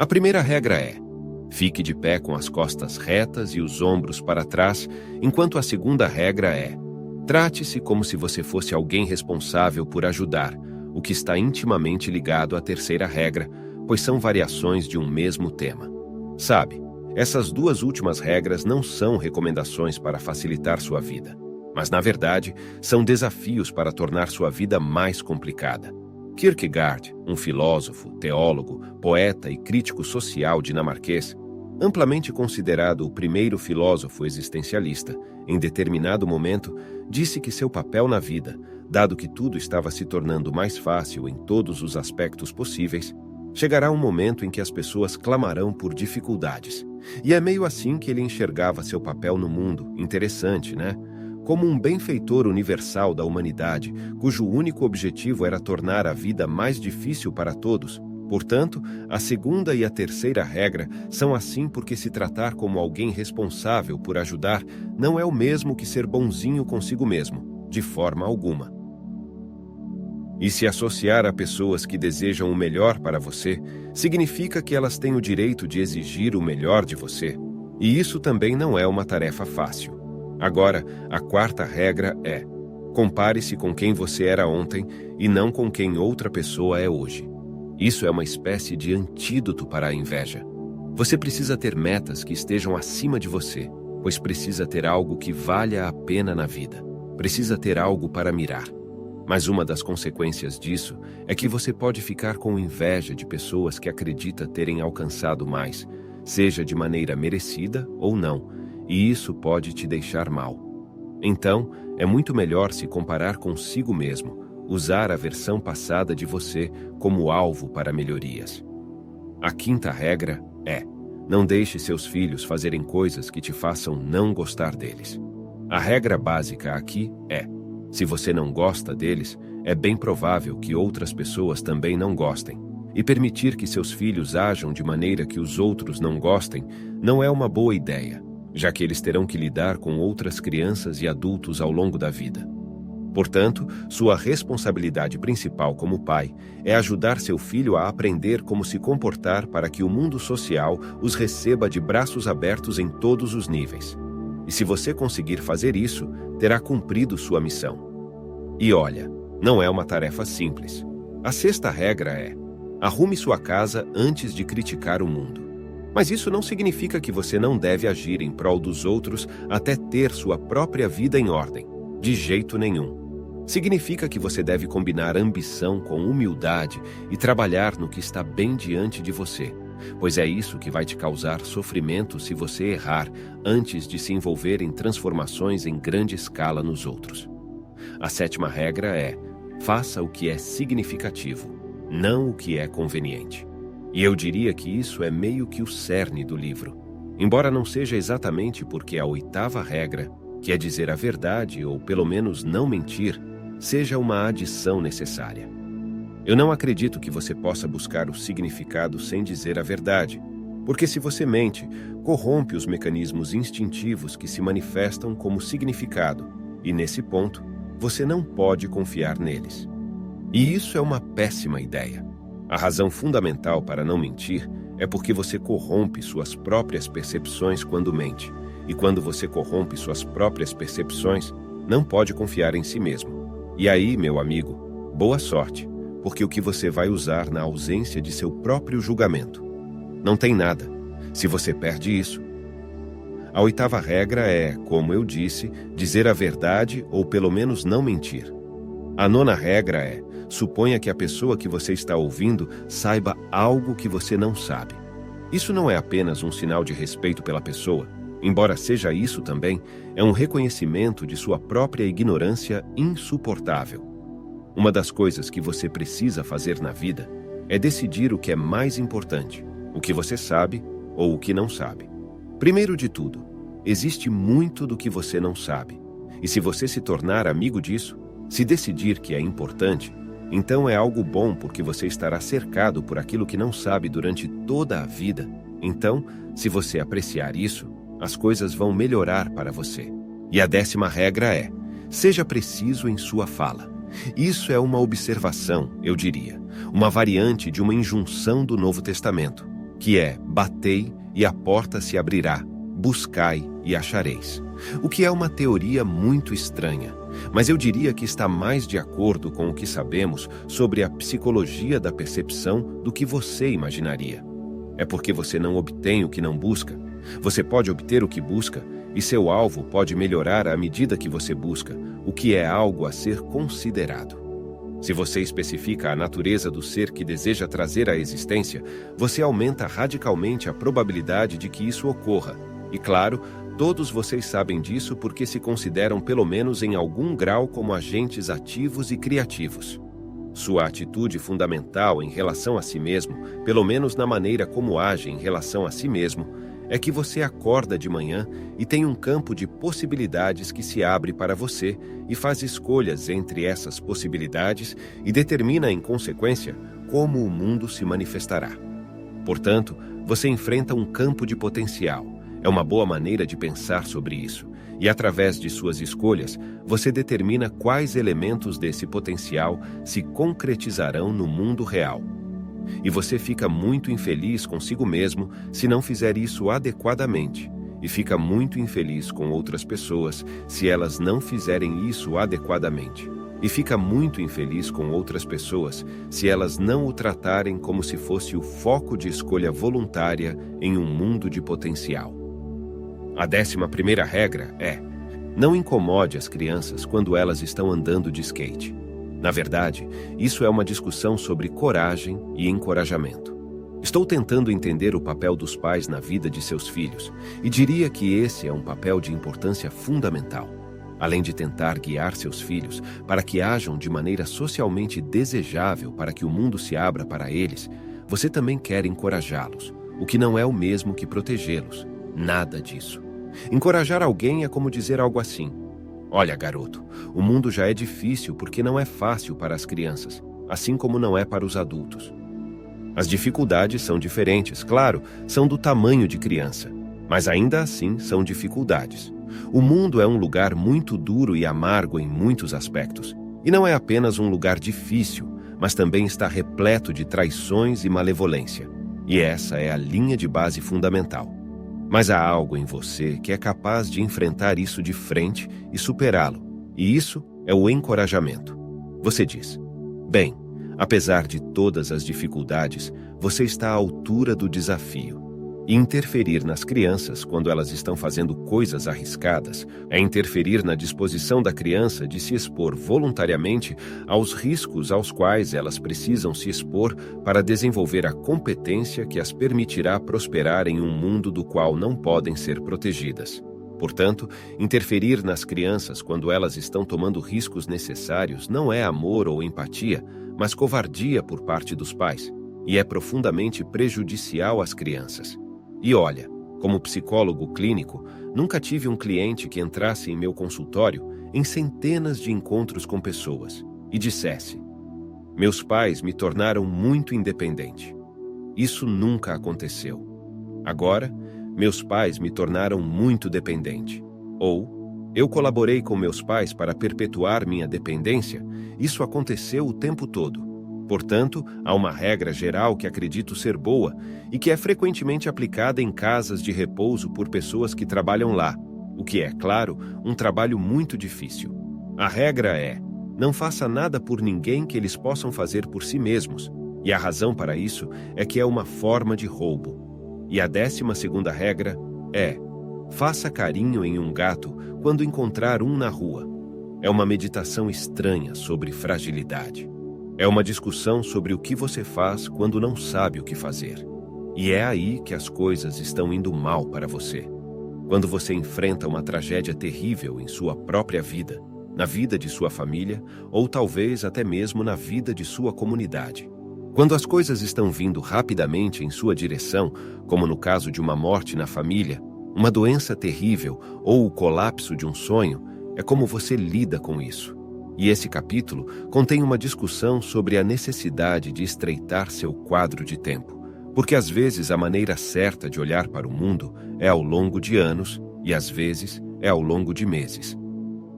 A primeira regra é: fique de pé com as costas retas e os ombros para trás, enquanto a segunda regra é: trate-se como se você fosse alguém responsável por ajudar, o que está intimamente ligado à terceira regra, pois são variações de um mesmo tema. Sabe, essas duas últimas regras não são recomendações para facilitar sua vida, mas, na verdade, são desafios para tornar sua vida mais complicada. Kierkegaard, um filósofo, teólogo, poeta e crítico social dinamarquês, amplamente considerado o primeiro filósofo existencialista, em determinado momento, disse que seu papel na vida, dado que tudo estava se tornando mais fácil em todos os aspectos possíveis, chegará um momento em que as pessoas clamarão por dificuldades. E é meio assim que ele enxergava seu papel no mundo. Interessante, né? Como um benfeitor universal da humanidade, cujo único objetivo era tornar a vida mais difícil para todos. Portanto, a segunda e a terceira regra são assim porque se tratar como alguém responsável por ajudar não é o mesmo que ser bonzinho consigo mesmo, de forma alguma. E se associar a pessoas que desejam o melhor para você, significa que elas têm o direito de exigir o melhor de você. E isso também não é uma tarefa fácil. Agora, a quarta regra é: compare-se com quem você era ontem e não com quem outra pessoa é hoje. Isso é uma espécie de antídoto para a inveja. Você precisa ter metas que estejam acima de você, pois precisa ter algo que valha a pena na vida. Precisa ter algo para mirar. Mas uma das consequências disso é que você pode ficar com inveja de pessoas que acredita terem alcançado mais, seja de maneira merecida ou não, e isso pode te deixar mal. Então, é muito melhor se comparar consigo mesmo, usar a versão passada de você como alvo para melhorias. A quinta regra é: não deixe seus filhos fazerem coisas que te façam não gostar deles. A regra básica aqui é: se você não gosta deles, é bem provável que outras pessoas também não gostem. E permitir que seus filhos ajam de maneira que os outros não gostem não é uma boa ideia, já que eles terão que lidar com outras crianças e adultos ao longo da vida. Portanto, sua responsabilidade principal como pai é ajudar seu filho a aprender como se comportar para que o mundo social os receba de braços abertos em todos os níveis. E se você conseguir fazer isso, terá cumprido sua missão. E olha, não é uma tarefa simples. A sexta regra é: arrume sua casa antes de criticar o mundo. Mas isso não significa que você não deve agir em prol dos outros até ter sua própria vida em ordem. De jeito nenhum. Significa que você deve combinar ambição com humildade e trabalhar no que está bem diante de você, pois é isso que vai te causar sofrimento se você errar antes de se envolver em transformações em grande escala nos outros. A sétima regra é: faça o que é significativo, não o que é conveniente. E eu diria que isso é meio que o cerne do livro, embora não seja exatamente porque a oitava regra, que é dizer a verdade ou pelo menos não mentir, seja uma adição necessária. Eu não acredito que você possa buscar o significado sem dizer a verdade, porque se você mente, corrompe os mecanismos instintivos que se manifestam como significado, e nesse ponto, você não pode confiar neles. E isso é uma péssima ideia. A razão fundamental para não mentir é porque você corrompe suas próprias percepções quando mente, e quando você corrompe suas próprias percepções, não pode confiar em si mesmo. E aí, meu amigo, boa sorte, porque o que você vai usar na ausência de seu próprio julgamento? Não tem nada, se você perde isso. A oitava regra é, como eu disse, dizer a verdade ou pelo menos não mentir. A nona regra é: suponha que a pessoa que você está ouvindo saiba algo que você não sabe. Isso não é apenas um sinal de respeito pela pessoa, embora seja isso também, é um reconhecimento de sua própria ignorância insuportável. Uma das coisas que você precisa fazer na vida é decidir o que é mais importante, o que você sabe ou o que não sabe. Primeiro de tudo, existe muito do que você não sabe, e se você se tornar amigo disso, se decidir que é importante, então é algo bom porque você estará cercado por aquilo que não sabe durante toda a vida. Então, se você apreciar isso, as coisas vão melhorar para você. E a 10ª regra é: seja preciso em sua fala. Isso é uma observação, eu diria, uma variante de uma injunção do Novo Testamento. que é: batei e a porta se abrirá, buscai e achareis. O que é uma teoria muito estranha, mas eu diria que está mais de acordo com o que sabemos sobre a psicologia da percepção do que você imaginaria. É porque você não obtém o que não busca. Você pode obter o que busca, e seu alvo pode melhorar à medida que você busca, o que é algo a ser considerado. Se você especifica a natureza do ser que deseja trazer à existência, você aumenta radicalmente a probabilidade de que isso ocorra. E claro, todos vocês sabem disso porque se consideram pelo menos em algum grau como agentes ativos e criativos. Sua atitude fundamental em relação a si mesmo, pelo menos na maneira como age em relação a si mesmo, é que você acorda de manhã e tem um campo de possibilidades que se abre para você e faz escolhas entre essas possibilidades e determina, em consequência, como o mundo se manifestará. Portanto, você enfrenta um campo de potencial. É uma boa maneira de pensar sobre isso. E através de suas escolhas, você determina quais elementos desse potencial se concretizarão no mundo real. E você fica muito infeliz consigo mesmo se não fizer isso adequadamente, e fica muito infeliz com outras pessoas se elas não fizerem isso adequadamente, e fica muito infeliz com outras pessoas se elas não o tratarem como se fosse o foco de escolha voluntária em um mundo de potencial. A 11ª regra é: não incomode as crianças quando elas estão andando de skate. Na verdade, isso é uma discussão sobre coragem e encorajamento. Estou tentando entender o papel dos pais na vida de seus filhos, e diria que esse é um papel de importância fundamental. Além de tentar guiar seus filhos para que ajam de maneira socialmente desejável para que o mundo se abra para eles, você também quer encorajá-los, o que não é o mesmo que protegê-los. Nada disso. Encorajar alguém é como dizer algo assim: olha, garoto, o mundo já é difícil porque não é fácil para as crianças, assim como não é para os adultos. As dificuldades são diferentes, claro, são do tamanho de criança, mas ainda assim são dificuldades. O mundo é um lugar muito duro e amargo em muitos aspectos, e não é apenas um lugar difícil, mas também está repleto de traições e malevolência. E essa é a linha de base fundamental. Mas há algo em você que é capaz de enfrentar isso de frente e superá-lo, e isso é o encorajamento. Você diz: bem, apesar de todas as dificuldades, você está à altura do desafio. E interferir nas crianças quando elas estão fazendo coisas arriscadas é interferir na disposição da criança de se expor voluntariamente aos riscos aos quais elas precisam se expor para desenvolver a competência que as permitirá prosperar em um mundo do qual não podem ser protegidas. Portanto, interferir nas crianças quando elas estão tomando riscos necessários não é amor ou empatia, mas covardia por parte dos pais, e é profundamente prejudicial às crianças. E olha, como psicólogo clínico, nunca tive um cliente que entrasse em meu consultório em centenas de encontros com pessoas e dissesse: meus pais me tornaram muito independente. Isso nunca aconteceu. Agora, meus pais me tornaram muito dependente. Ou, eu colaborei com meus pais para perpetuar minha dependência. Isso aconteceu o tempo todo. Portanto, há uma regra geral que acredito ser boa e que é frequentemente aplicada em casas de repouso por pessoas que trabalham lá, o que é, claro, um trabalho muito difícil. A regra é: não faça nada por ninguém que eles possam fazer por si mesmos, e a razão para isso é que é uma forma de roubo. E a 12ª regra é: faça carinho em um gato quando encontrar um na rua. É uma meditação estranha sobre fragilidade. É uma discussão sobre o que você faz quando não sabe o que fazer. E é aí que as coisas estão indo mal para você. Quando você enfrenta uma tragédia terrível em sua própria vida, na vida de sua família, ou talvez até mesmo na vida de sua comunidade. Quando as coisas estão vindo rapidamente em sua direção, como no caso de uma morte na família, uma doença terrível ou o colapso de um sonho, é como você lida com isso. E esse capítulo contém uma discussão sobre a necessidade de estreitar seu quadro de tempo, porque às vezes a maneira certa de olhar para o mundo é ao longo de anos e às vezes é ao longo de meses.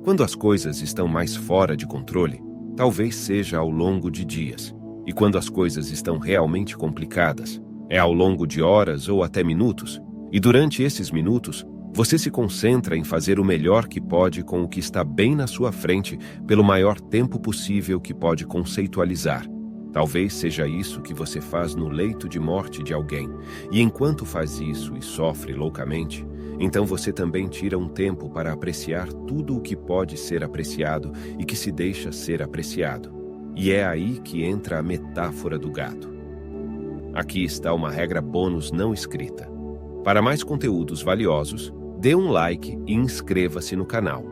Quando as coisas estão mais fora de controle, talvez seja ao longo de dias, e quando as coisas estão realmente complicadas, É ao longo de horas ou até minutos, e durante esses minutos, você se concentra em fazer o melhor que pode com o que está bem na sua frente pelo maior tempo possível que pode conceitualizar. Talvez seja isso que você faz no leito de morte de alguém, e enquanto faz isso e sofre loucamente, então você também tira um tempo para apreciar tudo o que pode ser apreciado e que se deixa ser apreciado. E é aí que entra a metáfora do gato. Aqui está uma regra bônus não escrita. Para mais conteúdos valiosos, dê um like e inscreva-se no canal.